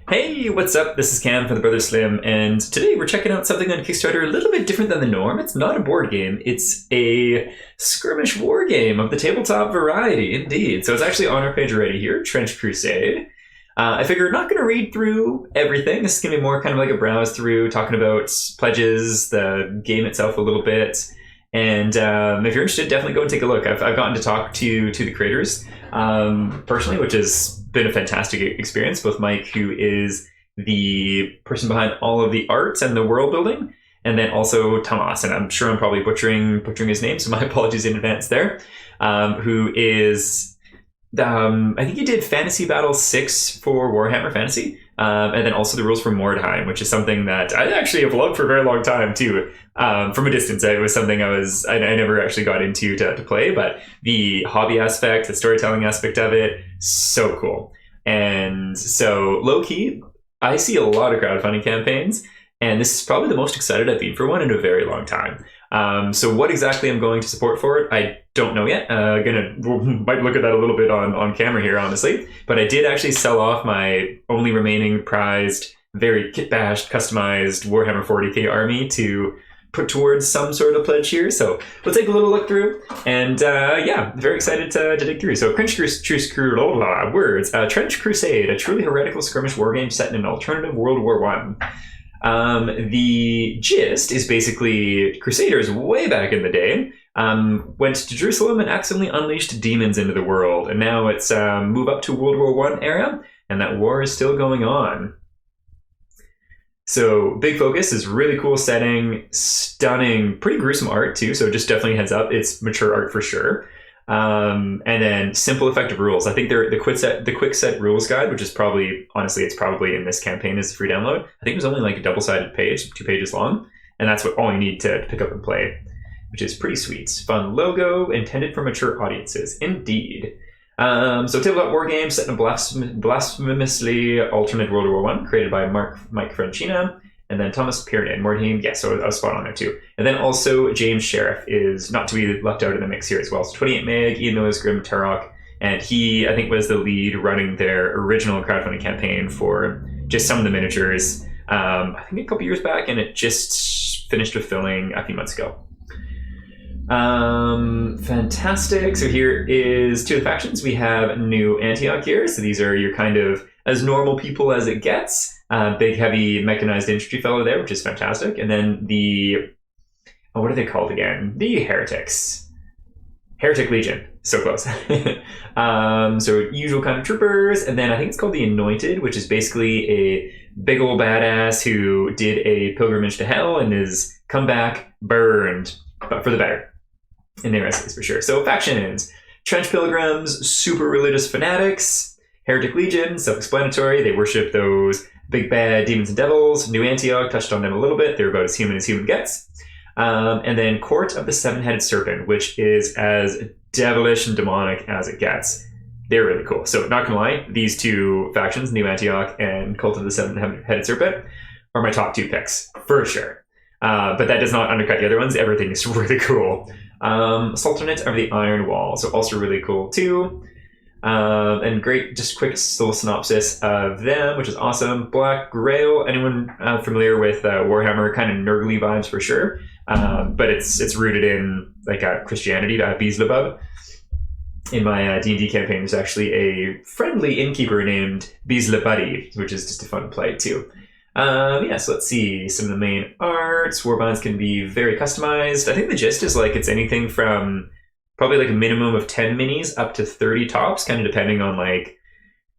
Hey, what's up? This is Cam from the Brother Slim, and today we're checking out something on Kickstarter a little bit different than the norm. It's not a board game, it's a skirmish war game of the tabletop variety, indeed. So it's actually on our page already here, Trench Crusade. I figured not going to read through everything. This is going to be more kind of like a browse through, talking about pledges, the game itself a little bit. And if you're interested, definitely go and take a look. I've gotten to talk to the creators personally, which has been a fantastic experience. Both Mike, who is the person behind all of the art and the world building, and then also Tomas, and I'm sure I'm probably butchering his name, so my apologies in advance there, who is, I think he did Fantasy Battle 6 for Warhammer Fantasy, and then also the rules for Mordheim, which is something that I actually have loved for a very long time too. From a distance, it was something I never actually got into to play, but the hobby aspect, the storytelling aspect of it, so cool. And so low-key, I see a lot of crowdfunding campaigns, and this is probably the most excited I've been for one in a very long time. So what exactly I'm going to support for it, I don't know yet. Might look at that a little bit on camera here, honestly. But I did actually sell off my only remaining prized, very kit-bashed, customized Warhammer 40k army to put towards some sort of pledge here. So we'll take a little look through, and yeah, very excited to dig through. So Trench Crusade, a truly heretical skirmish war game set in an alternative World War I. The gist is basically Crusaders way back in the day went to Jerusalem and accidentally unleashed demons into the world, and now it's move up to World War I era, and that war is still going on. So big focus is really cool setting, stunning, pretty gruesome art too. So just definitely heads up, it's mature art for sure. And then simple, effective rules. I think they're the quick set rules guide, which is probably, honestly, it's probably in this campaign is a free download. I think it was only like a double-sided page, 2 pages long, and that's all you need to pick up and play, which is pretty sweet. Fun logo, intended for mature audiences, indeed. So tabletop war game set in a blasphemously alternate World War I, created by Mike Francina, and then Thomas Piernan. Mordheim, yeah, so I was spot on there too. And then also James Sheriff is not to be left out in the mix here as well. So 28 Meg, Ian Noah's Grim Turok, and he, I think, was the lead running their original crowdfunding campaign for just some of the miniatures, I think a couple years back, and it just finished with filling a few months ago. Fantastic. So here is 2 of the factions. We have New Antioch here. So these are your kind of as normal people as it gets. Big, heavy, mechanized infantry fellow there, which is fantastic. And then the, what are they called again? The Heretics. Heretic Legion. So close. So usual kind of troopers. And then I think it's called the Anointed, which is basically a big old badass who did a pilgrimage to hell and is come back burned, but for the better in their essays for sure. So factions: Trench Pilgrims, super religious fanatics. Heretic Legion, self-explanatory. They worship those big bad demons and devils. New Antioch, touched on them a little bit. They're about as human gets. And then Court of the Seven-Headed Serpent, which is as devilish and demonic as it gets. They're really cool. So not gonna lie, these 2 factions, New Antioch and Cult of the Seven-Headed Serpent, are my top 2 picks for sure. But that does not undercut the other ones. Everything is really cool. Sultanate of the Iron Wall, so also really cool too. And great, just quick little synopsis of them, which is awesome. Black Grail, anyone familiar with Warhammer, kind of nurgly vibes for sure. But it's rooted in like Christianity, Beelzebub. In my D&D campaign, there's actually a friendly innkeeper named Beelzebuddy, which is just a fun play too. Yeah, so let's see some of the main arts. Warbinds can be very customized. I think the gist is like it's anything from probably like a minimum of 10 minis up to 30 tops, kind of depending on like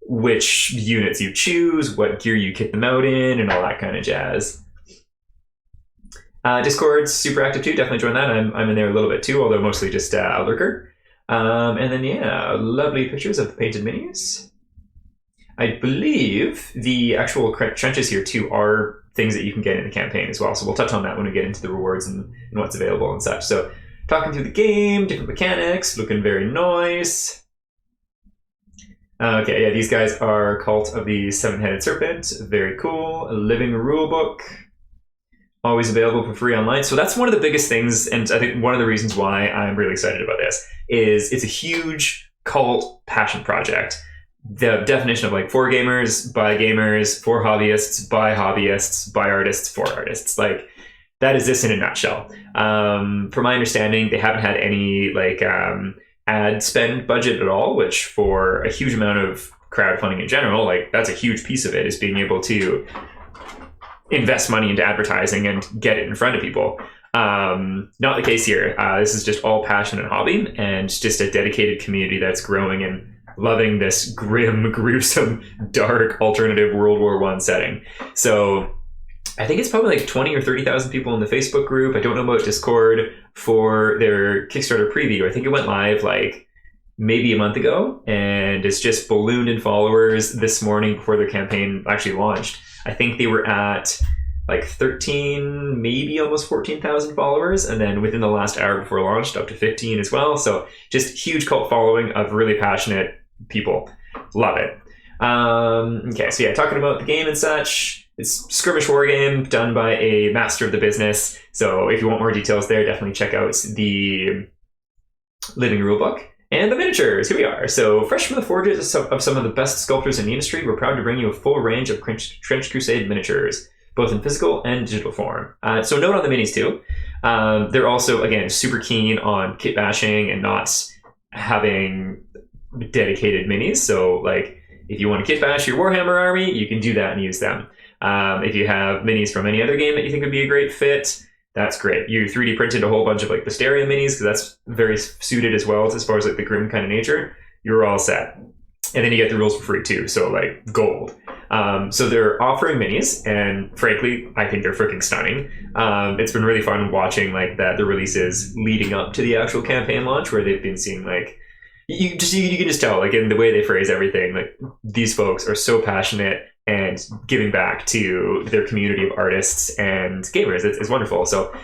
which units you choose, what gear you kit them out in, and all that kind of jazz. Discord's super active too. Definitely join that. I'm in there a little bit too, although mostly just a lurker. And then yeah, lovely pictures of the painted minis. I believe the actual trenches here too are things that you can get in the campaign as well. So we'll touch on that when we get into the rewards and what's available and such. So talking through the game, different mechanics, looking very nice. Okay, yeah, these guys are Cult of the Seven-Headed Serpent. Very cool. A living rulebook. Always available for free online. So that's one of the biggest things, and I think one of the reasons why I'm really excited about this is it's a huge cult passion project. the definition of like for gamers, by gamers, for hobbyists, by hobbyists, by artists, for artists. Like that is this in a nutshell. From my understanding, they haven't had any like ad spend budget at all, which for a huge amount of crowdfunding in general, like that's a huge piece of it, is being able to invest money into advertising and get it in front of people. Not the case here. This is just all passion and hobby, and just a dedicated community that's growing and loving this grim, gruesome, dark, alternative World War I setting. So I think it's probably like 20 or 30,000 people in the Facebook group. I don't know about Discord for their Kickstarter preview. I think it went live like maybe a month ago, and it's just ballooned in followers this morning before their campaign actually launched. I think they were at like 13, maybe almost 14,000 followers. And then within the last hour before launch, up to 15 as well. So just huge cult following of really passionate people. Love it. Okay, so yeah, talking about the game and such, it's skirmish war game done by a master of the business. So if you want more details there, definitely check out the living rulebook. And the miniatures, here we are. So fresh from the forges of some of the best sculptors in the industry, we're proud to bring you a full range of Trench Crusade miniatures, both in physical and digital form. So note on the minis too. They're also, again, super keen on kit bashing and not having dedicated minis. So like if you want to kit bash your Warhammer army, you can do that and use them. If you have minis from any other game that you think would be a great fit, that's great. You 3D printed a whole bunch of like the Stereo minis, because that's very suited as well as far as like the grim kind of nature. You're all set. And then you get the rules for free too, so like gold. So they're offering minis, and frankly, I think they're freaking stunning. It's been really fun watching like the releases leading up to the actual campaign launch, where they've been seeing like you can just tell like in the way they phrase everything, like these folks are so passionate and giving back to their community of artists and gamers. It's wonderful. So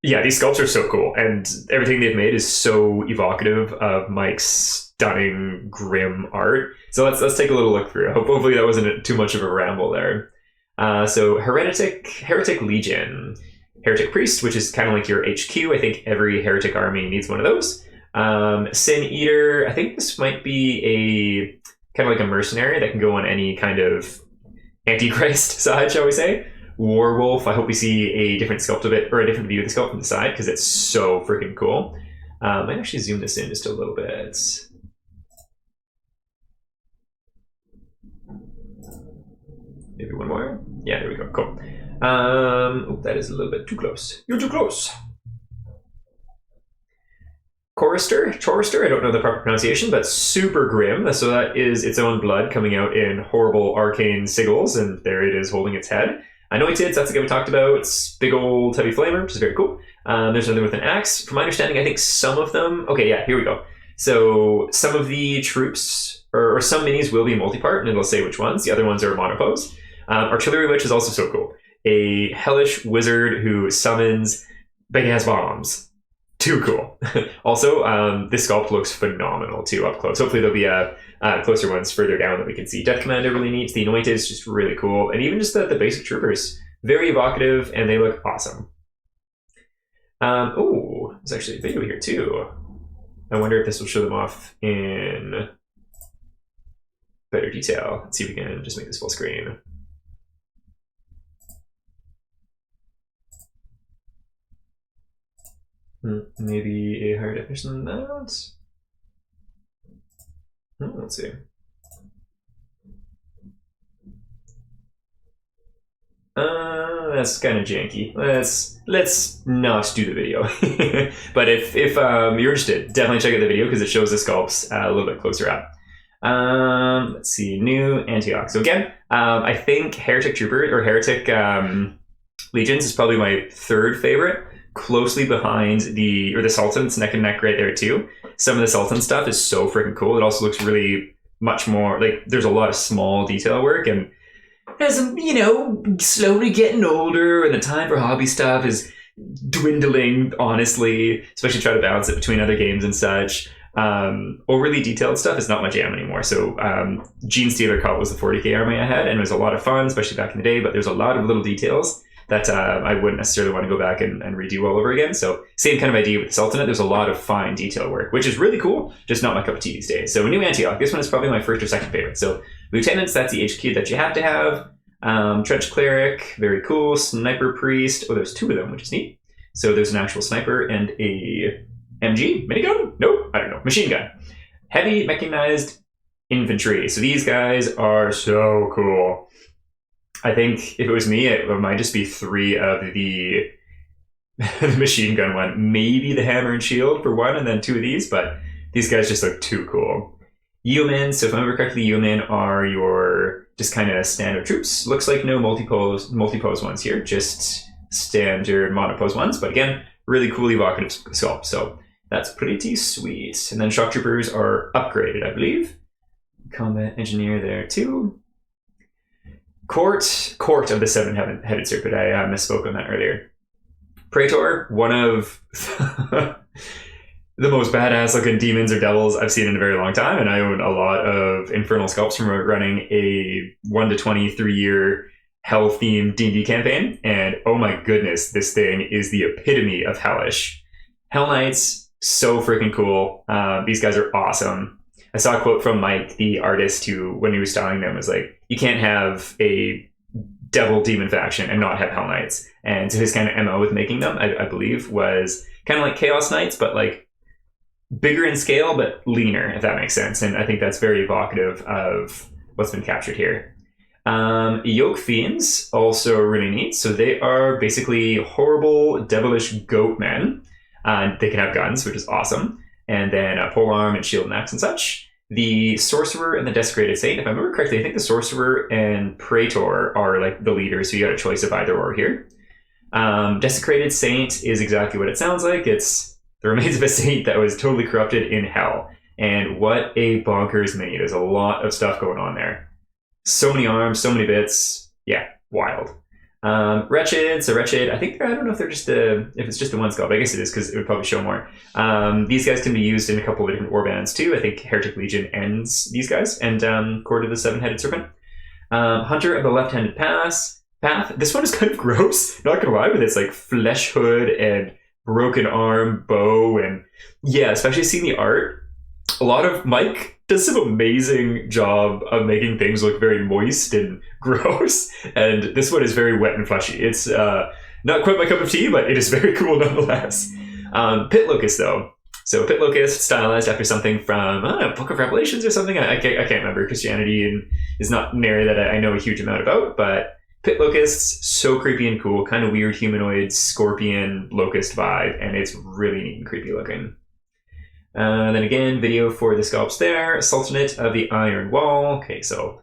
yeah, these sculpts are so cool, and everything they've made is so evocative of Mike's stunning, grim art. So let's take a little look through. Hopefully that wasn't too much of a ramble there. So Heretic Legion, Heretic Priest, which is kind of like your HQ. I think every Heretic army needs one of those. Sin Eater, I think this might be a kind of like a mercenary that can go on any kind of Antichrist side, shall we say. Warwolf, I hope we see a different sculpt of it, or a different view of the sculpt from the side, because it's so freaking cool. I might actually zoom this in just a little bit. Maybe one more. Yeah, there we go. Cool. Oh, that is a little bit too close. You're too close. Chorister, I don't know the proper pronunciation, but super grim. So that is its own blood coming out in horrible arcane sigils, and there it is holding its head. Anointed, that's the guy we talked about. It's big old heavy flamer, which is very cool. There's another with an axe. From my understanding, I think some of them... Okay, yeah, here we go. So some of the troops, or some minis will be multi-part, and it'll say which ones. The other ones are monopose. Artillery Witch is also so cool. A hellish wizard who summons big-ass bombs. Too cool. Also, this sculpt looks phenomenal too up close. Hopefully there'll be closer ones further down that we can see. Death Commander really neat. The Anointed is just really cool. And even just the basic troopers, very evocative, and they look awesome. Oh, there's actually a video here too. I wonder if this will show them off in better detail. Let's see if we can just make this full screen. Maybe a higher definition than that. Let's see. That's kind of janky. Let's not do the video. But if you're interested, definitely check out the video because it shows the sculpts a little bit closer up. Let's see, new Antioch. So again, I think Heretic Trooper or Heretic Legions is probably my third favorite. Closely behind the Sultan's neck and neck right there too. Some of the Sultan stuff is so freaking cool. It also looks really much more like there's a lot of small detail work, and as I'm, slowly getting older and the time for hobby stuff is dwindling, honestly, especially try to balance it between other games and such. Overly detailed stuff is not my jam anymore. So Gene Stealer Cult was the 40k army I had, and it was a lot of fun, especially back in the day, but there's a lot of little details that I wouldn't necessarily want to go back and redo all over again. So same kind of idea with the Sultanate. There's a lot of fine detail work, which is really cool, just not my cup of tea these days. So New Antioch, this one is probably my first or second favorite. So Lieutenants, that's the HQ that you have to have. Trench Cleric, very cool. Sniper Priest, oh, there's two of them, which is neat. So there's an actual sniper and a MG? Minigun? Nope, I don't know. Machine gun. Heavy mechanized infantry. So these guys are so cool. I think if it was me, it might just be 3 of the machine gun one. Maybe the hammer and shield for 1, and then 2 of these, but these guys just look too cool. Yeomen, so if I remember correctly, Yeomen are your just kind of standard troops. Looks like no multi-pose ones here, just standard monopose ones, but again, really cool evocative sculpt, so that's pretty sweet. And then shock troopers are upgraded, I believe. Combat engineer there too. Court of the 7-headed serpent. I misspoke on that earlier. Praetor, one of the most badass looking demons or devils I've seen in a very long time, and I own a lot of infernal sculpts from running a 1 to 20 3-year hell themed D&D campaign, and oh my goodness, this thing is the epitome of hellish. Hell Knights, so freaking cool. These guys are awesome. I saw a quote from Mike, the artist, who, when he was styling them, was like, you can't have a devil demon faction and not have Hell Knights. And so his kind of MO with making them, I believe, was kind of like Chaos Knights, but like bigger in scale, but leaner, if that makes sense. And I think that's very evocative of what's been captured here. Yoke Fiends, also really neat. So they are basically horrible, devilish goat men. They can have guns, which is awesome. And then a polearm and shield and axe and such. The Sorcerer and the Desecrated Saint, if I remember correctly, I think the Sorcerer and Praetor are like the leaders, so you got a choice of either or here. Desecrated Saint is exactly what it sounds like. It's the remains of a saint that was totally corrupted in hell. And what a bonkers mini. There's a lot of stuff going on there. So many arms, so many bits. Yeah, wild. Wretched, so Wretched, I think, I don't know if they're just if it's just the one skull, but I guess it is because it would probably show more. These guys can be used in a couple of different warbands too. I think Heretic Legion ends these guys, and Court of the 7-headed serpent. Hunter of the left-handed path. This one is kind of gross, not gonna lie, with its like flesh hood and broken arm bow, and yeah, especially seeing the art. A lot of Mike does some amazing job of making things look very moist and gross, and this one is very wet and fleshy. It's not quite my cup of tea, but it is very cool nonetheless. Pit Locust though. So Pit Locust stylized after something from Book of Revelations or something. I can't remember. Christianity is not an area that I know a huge amount about, but Pit Locusts, so creepy and cool, kind of weird humanoid scorpion locust vibe, and it's really neat and creepy looking. Then again, video for the sculpts there. Sultanate of the Iron Wall. Okay, so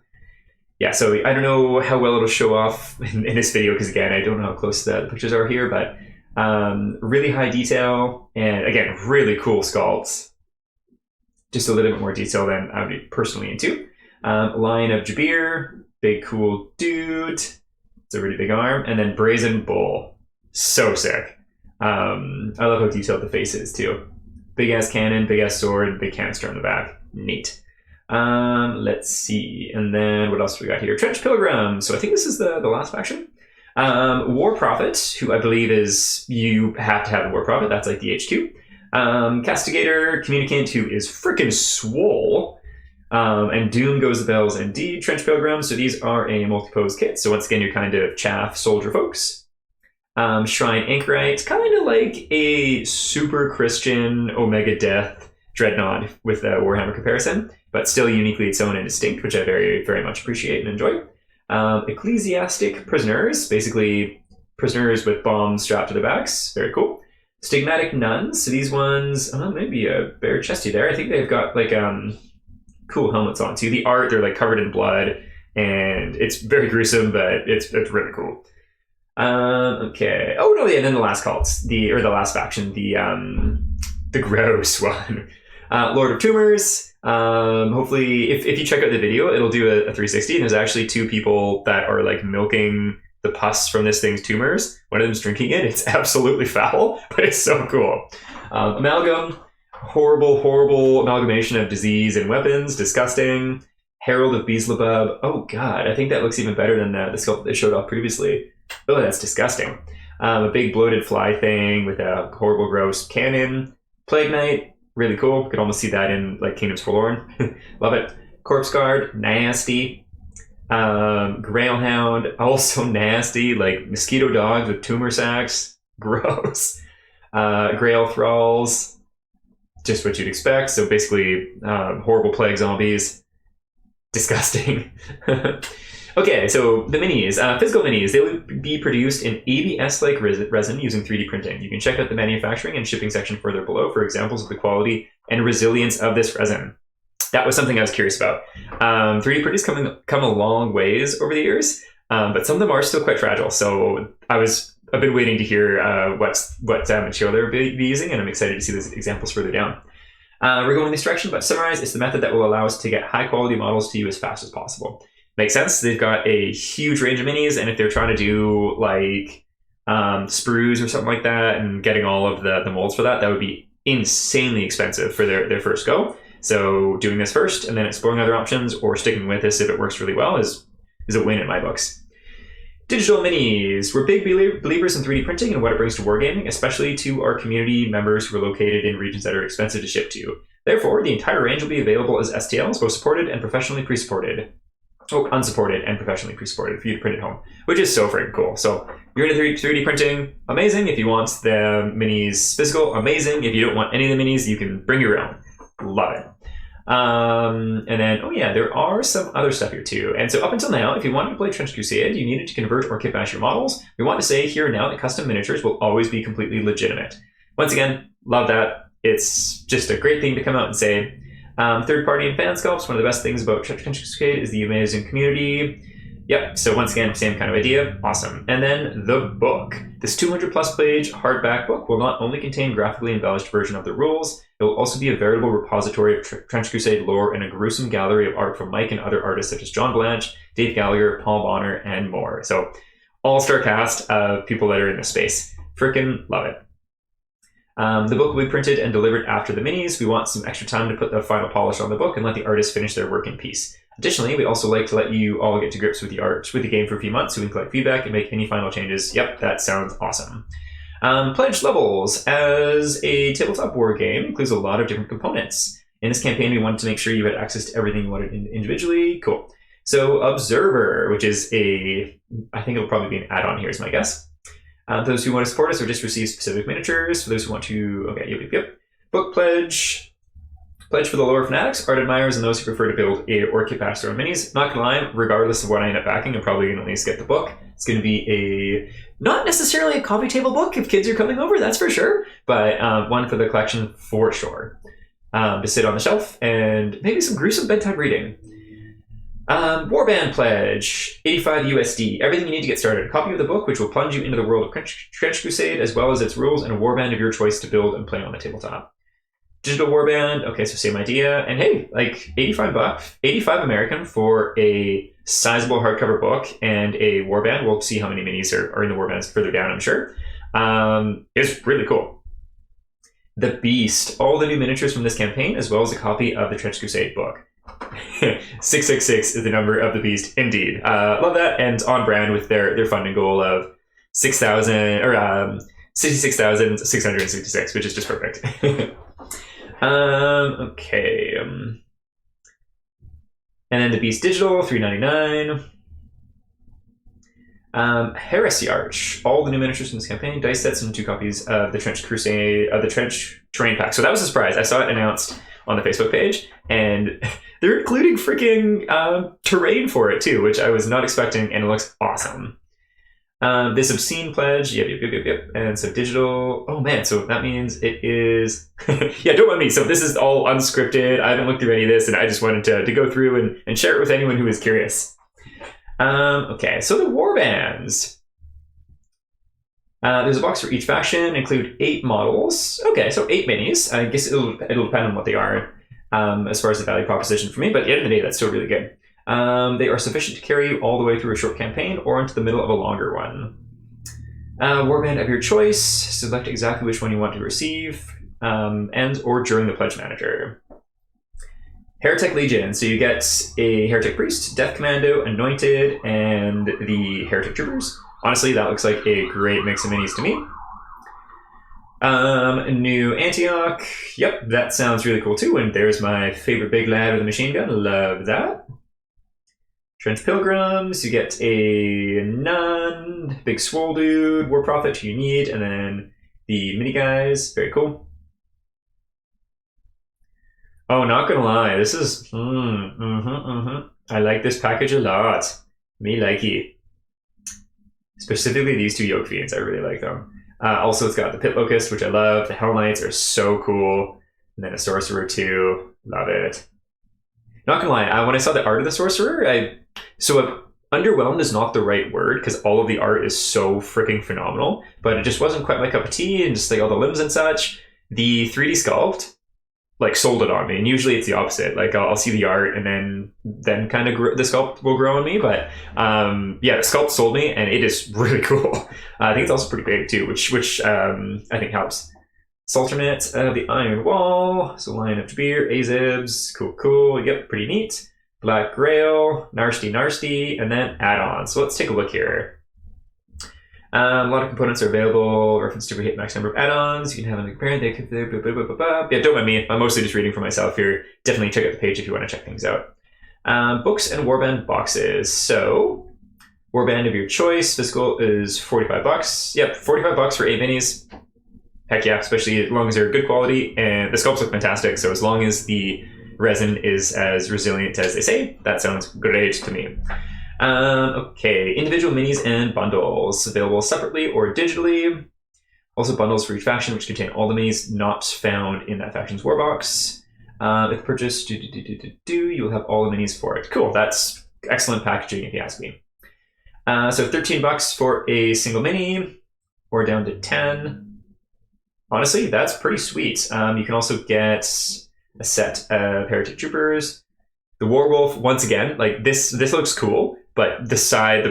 yeah, so I don't know how well it'll show off in this video, because again, I don't know how close the pictures are here, but really high detail, and again, really cool sculpts. Just a little bit more detail than I would be personally into. Lion of Jabir, big cool dude. It's a really big arm. And then Brazen Bull. So sick. I love how detailed the face is too. Big ass cannon, big ass sword, big canister on the back. Neat. Let's see. And then what else do we got here? Trench Pilgrim. So I think this is the last faction. War Prophet, who I believe is, you have to have a War Prophet. That's like the HQ. Castigator, Communicant, who is freaking swole. And Doom Goes the Bells, indeed. Trench Pilgrim. So these are a multi-pose kit. So once again, you're kind of chaff soldier folks. Shrine Anchorite, kind of like a super Christian Omega Death Dreadnought with a Warhammer comparison, but still uniquely its own and distinct, which I very, very much appreciate and enjoy. Ecclesiastic Prisoners, basically prisoners with bombs strapped to their backs. Very cool. Stigmatic Nuns, so these ones, maybe a bare chesty there. I think they've got like cool helmets on too. The art, they're like covered in blood, and it's very gruesome, but it's really cool. Okay. Oh no, yeah. Then the last cults, the last faction, the gross one, Lord of Tumors. Hopefully, if you check out the video, it'll do a 360. And there's actually 2 people that are like milking the pus from this thing's tumors. One of them's drinking it. It's absolutely foul, but it's so cool. Amalgam, horrible amalgamation of disease and weapons. Disgusting. Herald of Beelzebub. Oh god, I think that looks even better than the sculpt they showed off previously. Oh, that's disgusting. A big bloated fly thing with a horrible, gross cannon. Plague Knight, really cool. Could almost see that in like Kingdoms Forlorn. Love it. Corpse Guard, nasty. Grailhound, also nasty. Like mosquito dogs with tumor sacs, gross. Grail Thralls, just what you'd expect. So basically, horrible plague zombies. Disgusting. Okay, so the minis, physical minis, they will be produced in ABS-like resin using 3D printing. You can check out the manufacturing and shipping section further below for examples of the quality and resilience of this resin. That was something I was curious about. 3D printers come a long ways over the years, but some of them are still quite fragile. So I've been waiting to hear what material they'll be using, and I'm excited to see those examples further down. We're going in this direction, but to summarize, it's the method that will allow us to get high quality models to you as fast as possible. Makes sense. They've got a huge range of minis, and if they're trying to do like sprues or something like that and getting all of the molds for that, that would be insanely expensive for their first go. So doing this first and then exploring other options or sticking with this if it works really well is a win in my books. Digital minis. We're big believers in 3D printing and what it brings to wargaming, especially to our community members who are located in regions that are expensive to ship to. Therefore, the entire range will be available as STLs, both supported and professionally pre-supported. Oh, unsupported and professionally pre-supported for you to print at home, which is so freaking cool. So you're into 3D printing, amazing. If you want the minis physical, amazing. If you don't want any of the minis, you can bring your own. Love it. And then, oh yeah, there are some other stuff here too. And so up until now, if you wanted to play Trench Crusade, you needed to convert or kit bash your models. We want to say here now that custom miniatures will always be completely legitimate. Once again, love that. It's just a great thing to come out and say. Third-party and fan sculpts, one of the best things about Trench Crusade is the amazing community. Yep, so once again, same kind of idea. Awesome. And then the book. This 200-plus page hardback book will not only contain graphically embellished version of the rules, it will also be a veritable repository of Trench Crusade lore and a gruesome gallery of art from Mike and other artists such as John Blanche, Dave Gallagher, Paul Bonner, and more. So all-star cast of people that are in this space. Frickin' love it. The book will be printed and delivered after the minis. We want some extra time to put the final polish on the book and let the artists finish their work in peace. Additionally, we also like to let you all get to grips with the game for a few months so we can collect feedback and make any final changes. Yep, that sounds awesome. Pledge levels. As a tabletop war game, includes a lot of different components. In this campaign, we wanted to make sure you had access to everything you wanted individually. Cool. So Observer, which is I think it'll probably be an add-on here is my guess. Those who want to support us or just receive specific miniatures. For those who want to, okay, yep. Book pledge. Pledge for the lower fanatics, art admirers, and those who prefer to build or kit bash their own minis. Not gonna lie, regardless of what I end up backing, I'm probably gonna at least get the book. It's gonna be not necessarily a coffee table book if kids are coming over, that's for sure, but one for the collection for sure. To sit on the shelf and maybe some gruesome bedtime reading. Warband pledge, 85 USD. Everything you need to get started. A copy of the book, which will plunge you into the world of Trench Crusade, as well as its rules, and a warband of your choice to build and play on the tabletop. Digital warband, okay, so same idea. And hey, like $85, 85 American for a sizable hardcover book and a warband. We'll see how many minis are in the warbands further down, I'm sure. It's really cool. The Beast, all the new miniatures from this campaign, as well as a copy of the Trench Crusade book. 666 is the number of the Beast, indeed. Love that, and on brand with their funding goal of 6,000 or 66,666, which is just perfect. Okay. And then the Beast Digital, $3.99. Heresy Arch, all the new miniatures from this campaign, dice sets, and 2 copies of the Trench Crusade of the Trench Terrain Pack. So that was a surprise. I saw it announced on the Facebook page, and they're including freaking terrain for it too, which I was not expecting, and it looks awesome. This obscene pledge, yep. And so digital, oh man, so that means it is, yeah, don't mind me. So this is all unscripted. I haven't looked through any of this, and I just wanted to go through and share it with anyone who is curious. Okay, so the warbands. There's a box for each faction, include 8 models. Okay, so 8 minis. I guess it'll depend on what they are as far as the value proposition for me, but at the end of the day, that's still really good. They are sufficient to carry you all the way through a short campaign or into the middle of a longer one. Warband of your choice. Select exactly which one you want to receive and or during the Pledge Manager. Heretic Legion. So you get a Heretic Priest, Death Commando, Anointed, and the Heretic Troopers. Honestly, that looks like a great mix of minis to me. New Antioch. Yep, that sounds really cool too. And there's my favorite big lad with a machine gun. Love that. Trench Pilgrims. You get a Nun, big swole dude, War Prophet who you need, and then the mini guys. Very cool. Oh, not gonna lie, this is I like this package a lot. Me likey. Specifically these two Yoke Fiends, I really like them. Also, it's got the Pit Locust, which I love. The Hell Knights are so cool. And then a Sorcerer too. Love it. Not gonna lie, when I saw the art of the Sorcerer, underwhelmed is not the right word because all of the art is so freaking phenomenal, but it just wasn't quite my cup of tea, and just like all the limbs and such. The 3D sculpt like sold it on me, and usually it's the opposite. Like I'll see the art and then kind of the sculpt will grow on me, but yeah, the sculpt sold me, and it is really cool. I think it's also pretty big too, which I think helps. Salternet, the Iron Wall, so Lion of Jabir, Azibs, cool, yep, pretty neat. Black Grail, Narsty, and then add-ons. So let's take a look here. A lot of components are available. Reference to hit max number of add-ons. You can have them compared. They could, yeah, don't mind me. I'm mostly just reading for myself here. Definitely check out the page if you want to check things out. Books and Warband boxes. So, Warband of your choice. Physical is $45. Yep, $45 for 8 minis. Heck yeah, especially as long as they're good quality, and the sculpts look fantastic. So as long as the resin is as resilient as they say, that sounds great to me. Okay, individual minis and bundles available separately or digitally. Also bundles for each faction, which contain all the minis not found in that faction's war box. If purchased, you'll have all the minis for it. Cool, that's excellent packaging if you ask me. So $13 for a single mini, or down to 10. Honestly, that's pretty sweet. You can also get a set of Heretic Troopers. The Warwolf, once again, like this looks cool, but the side view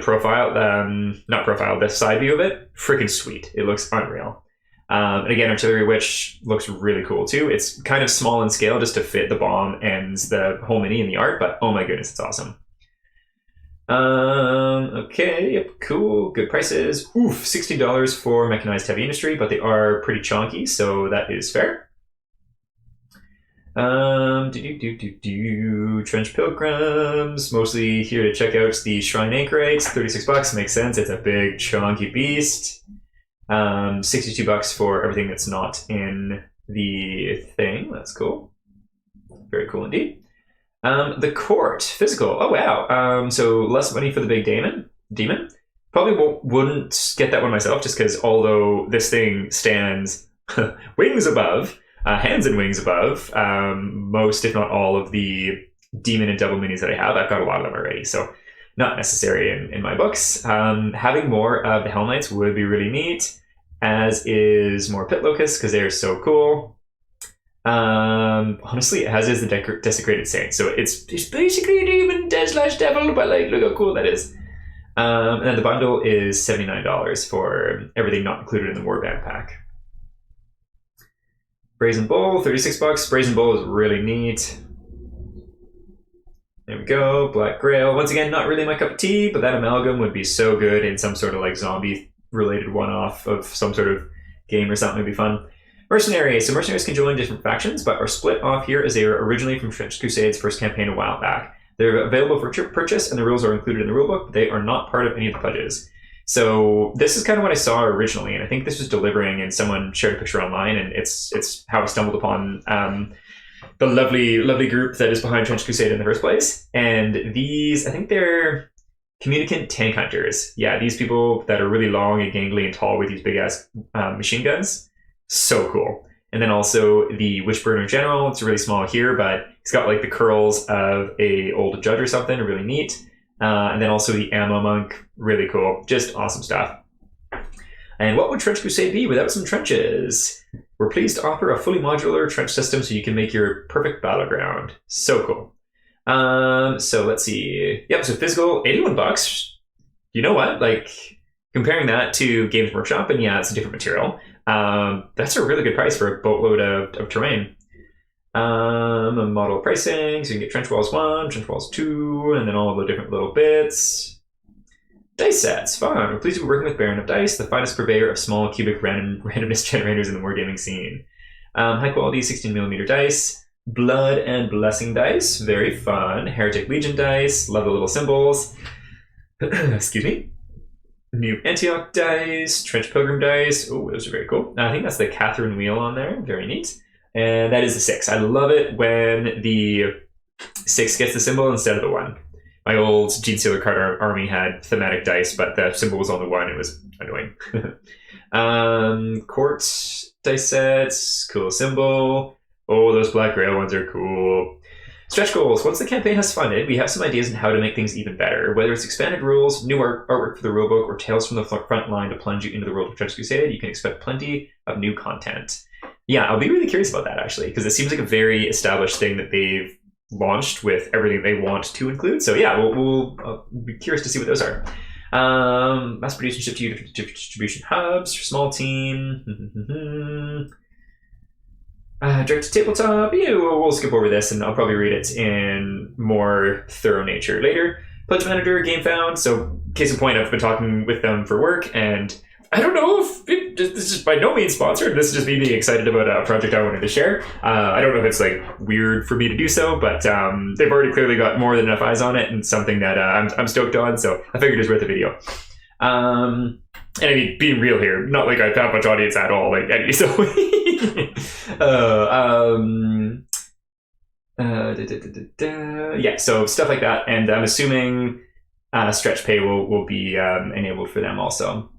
of it, freaking sweet. It looks unreal. And again, Artillery Witch looks really cool too. It's kind of small in scale just to fit the bomb and the whole mini in the art, but oh my goodness, it's awesome. Okay, yep, cool, good prices. Oof, $16 for Mechanized Heavy Industry, but they are pretty chunky, so that is fair. Trench Pilgrims, mostly here to check out the Shrine Anchorites. $36, makes sense. It's a big chunky beast. $62 for everything that's not in the thing. That's cool. Very cool indeed. The Court, physical. Oh wow. So less money for the big demon. Probably wouldn't get that one myself, just because although this thing stands wings above, hands and wings above most, if not all, of the demon and devil minis that I have. I've got a lot of them already, so not necessary in my books. Having more of the Hell Knights would be really neat, as is more Pit Locusts, because they are so cool. Honestly, as is the Desecrated Saint, so it's basically a demon / devil, but like, look how cool that is. And then the bundle is $79 for everything not included in the Warband pack. Brazen Bull, $36. Brazen Bull is really neat. There we go. Black Grail. Once again, not really my cup of tea, but that amalgam would be so good in some sort of like zombie-related one-off of some sort of game or something. Would be fun. Mercenaries. So mercenaries can join different factions, but are split off here as they were originally from Crusade's first campaign a while back. They're available for purchase, and the rules are included in the rulebook, but they are not part of any of the pledges. So this is kind of what I saw originally, and I think this was delivering, and someone shared a picture online, and it's how I stumbled upon the lovely group that is behind Trench Crusade in the first place. And these, I think they're communicant tank hunters. Yeah, these people that are really long and gangly and tall with these big ass machine guns. So cool. And then also the Wishburner General. It's really small here, but he's got like the curls of a old judge or something. Really neat. And then also the Ammo Monk, really cool. Just awesome stuff. And what would Trench Crusade be without some trenches? We're pleased to offer a fully modular trench system so you can make your perfect battleground. So cool. So let's see. Yep, so physical, $81. You know what? Like, comparing that to Games Workshop, and yeah, it's a different material. That's a really good price for a boatload of terrain. Model pricing, so you can get Trench Walls 1, Trench Walls 2, and then all of the different little bits. Dice sets, fun. We're pleased to be working with Baron of Dice, the finest purveyor of small cubic randomness generators in the wargaming scene. High quality 16mm dice, Blood and Blessing dice, very fun. Heretic Legion dice, love the little symbols. Excuse me. New Antioch dice, Trench Pilgrim dice. Oh, those are very cool. I think that's the Catherine wheel on there. Very neat. And that is the 6. I love it when the 6 gets the symbol instead of the 1. My old Gene Stealer card army had thematic dice, but the symbol was on the 1. It was annoying. Court dice sets, cool symbol. Oh, those Black Grail ones are cool. Stretch goals. Once the campaign has funded, we have some ideas on how to make things even better. Whether it's expanded rules, new artwork for the rulebook, or tales from the front line to plunge you into the world of Crusade, you can expect plenty of new content. Yeah, I'll be really curious about that, actually, because it seems like a very established thing that they've launched with everything they want to include. So yeah, we'll be curious to see what those are. Mass produce and ship to you to distribution hubs for small team. Direct to tabletop. Yeah, we'll skip over this and I'll probably read it in more thorough nature later. Pledge manager, game found. So case in point, I've been talking with them for work, and I don't know if this is by no means sponsored. This is just me being excited about a project I wanted to share. I don't know if it's like weird for me to do so, but they've already clearly got more than enough eyes on it, and something that I'm stoked on. So I figured it's worth a video. And I mean, being real here, not like I have much audience at all. Like, so yeah, so stuff like that, and I'm assuming stretch pay will be enabled for them also.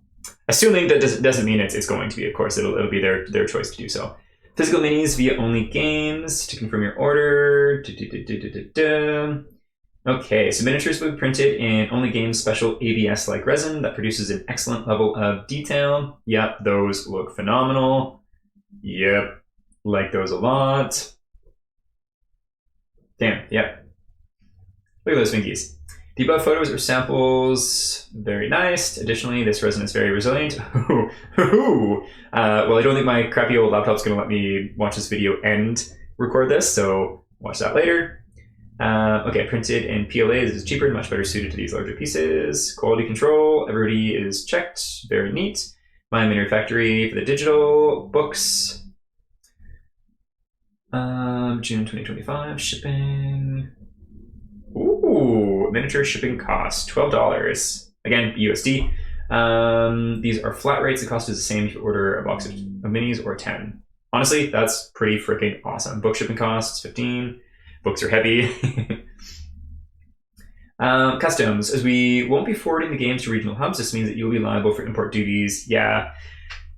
Assuming that doesn't mean it's going to be, of course, it'll be their choice to do so. Physical minis via only games to confirm your order. Okay, so miniatures will be printed in only games special ABS-like resin that produces an excellent level of detail. Yep, those look phenomenal. Yep, like those a lot. Damn, yep. Look at those fingies. The above photos are samples. Very nice. Additionally, this resin is very resilient. Well, I don't think my crappy old laptop's going to let me watch this video and record this, so watch that later. Okay, printed in PLA. This is cheaper and much better suited to these larger pieces. Quality control. Everybody is checked. Very neat. My miniature factory for the digital books. June 2025. Shipping. Ooh, miniature shipping cost $12. Again, USD. These are flat rates. The cost is the same if you order a box of minis or 10. Honestly, that's pretty freaking awesome. Book shipping costs $15. Books are heavy. Customs. As we won't be forwarding the games to regional hubs, this means that you'll be liable for import duties. Yeah.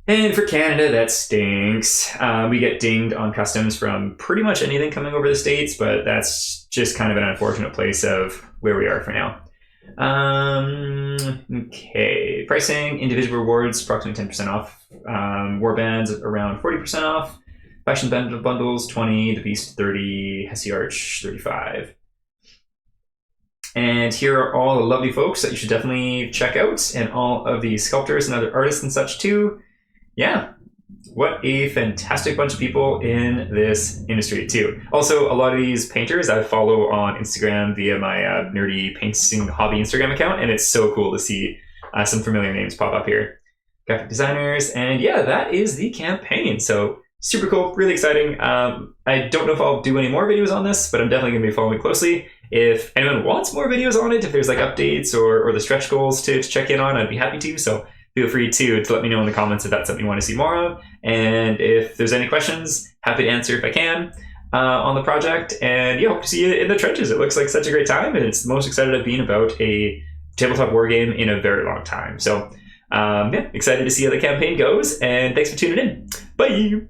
And for Canada, that stinks. We get dinged on customs from pretty much anything coming over the States, but that's just kind of an unfortunate place of where we are for now. Okay. Pricing. Individual rewards, approximately 10% off. Warbands, around 40% off. Faction bundles, 20, the Beast, 30, Hesse Arch, 35. And here are all the lovely folks that you should definitely check out, and all of the sculptors and other artists and such too. Yeah, what a fantastic bunch of people in this industry too. Also, a lot of these painters I follow on Instagram via my nerdy painting hobby Instagram account, and it's so cool to see some familiar names pop up here. Graphic designers, and yeah, that is the campaign. So super cool, really exciting. I don't know if I'll do any more videos on this, but I'm definitely going to be following closely. If anyone wants more videos on it, if there's like updates or the stretch goals to check in on, I'd be happy to. So feel free to let me know in the comments if that's something you want to see more of. And if there's any questions, happy to answer if I can on the project. And yeah, hope to see you in the trenches. It looks like such a great time, and it's the most excited I've been about a tabletop war game in a very long time. So yeah, excited to see how the campaign goes, and thanks for tuning in. Bye!